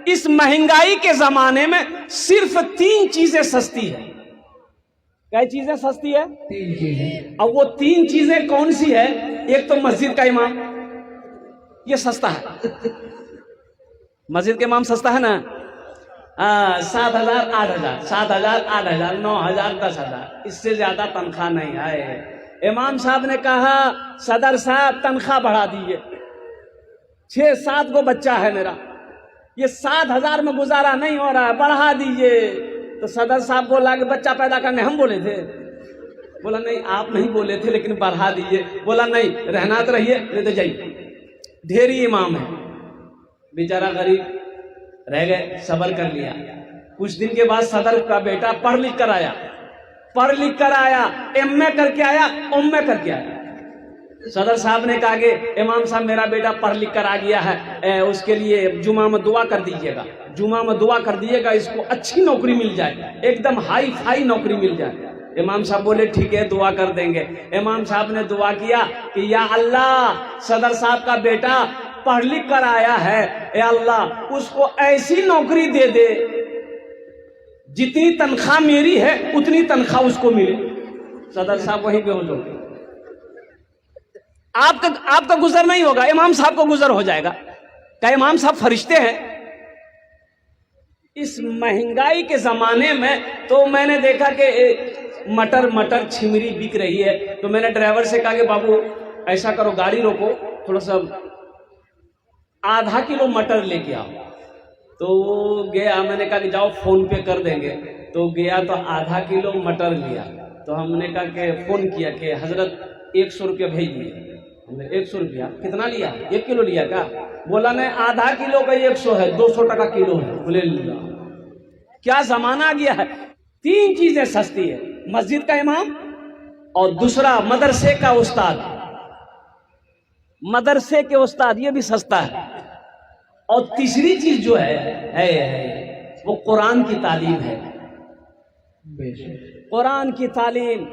इस महंगाई के जमाने में सिर्फ 3 चीजें सस्ती है। क्या चीजें सस्ती है? 3 चीजें। अब वो 3 चीजें कौन सी है? एक तो मस्जिद का इमाम, ये सस्ता है। मस्जिद के इमाम सस्ता है ना। 7,000 8,000, 7,000 8,000, 9,000 10,000, इससे ज्यादा तनख्वाह नहीं है। इमाम साहब ने कहा सदर साहब तनख्वाह बढ़ा दीजिए, 6-7 गो बच्चा है मेरा, ये 7,000 में गुजारा नहीं हो रहा है, बढ़ा दीजिए। तो सदर साहब बोला कि बच्चा पैदा करने हम बोले थे? बोला नहीं आप नहीं बोले थे, लेकिन बढ़ा दीजिए। बोला नहीं रहना तो रहिए, नहीं तो जाइए। ढेरी इमाम है, बेचारा गरीब रह गए, सबर कर लिया। कुछ दिन के बाद सदर का बेटा पढ़ लिख कर आया, MA करके आया, उम्मे करके आया। सदर साहब ने कहा कि इमाम साहब मेरा बेटा पढ़ लिख कर आ गया है, उसके लिए जुमा में दुआ कर दीजिएगा, जुमा में दुआ कर दीजिएगा, इसको अच्छी नौकरी मिल जाए, एकदम हाई फाई नौकरी मिल जाए। इमाम साहब बोले ठीक है दुआ कर देंगे। इमाम साहब ने दुआ किया कि या अल्लाह सदर साहब का बेटा पढ़ लिख कर आया है, ए अल्लाह उसको ऐसी नौकरी दे दे जितनी तनख्वाह मेरी है उतनी तनख्वाह उसको मिले। सदर साहब वहीं पे हो जाओगे, आपका गुजर नहीं होगा, इमाम साहब को गुजर हो जाएगा। क्या इमाम साहब फरिश्ते हैं? इस महंगाई के जमाने में तो मैंने देखा कि मटर छिमरी बिक रही है। तो मैंने ड्राइवर से कहा कि बाबू ऐसा करो गाड़ी रोको, थोड़ा सा आधा किलो मटर लेके आओ। तो वो गया, मैंने कहा कि जाओ फोन पे कर देंगे। तो गया तो आधा किलो मटर लिया। तो हमने कहा कि फोन किया कि हजरत 100 रुपया भेज दिए। हमने 100 रुपया कितना लिया? 1 किलो लिया का? बोला नहीं आधा किलो का 100 है, 200 टका किलो है। बोले लिया। क्या जमाना आ गया है। 3 चीजें सस्ती है, मस्जिद का इमाम, और दूसरा मदरसे का उस्ताद, मदरसे के उस्ताद ये भी सस्ता है, और तीसरी चीज जो है वो कुरान की तालीम है। कुरान की तालीम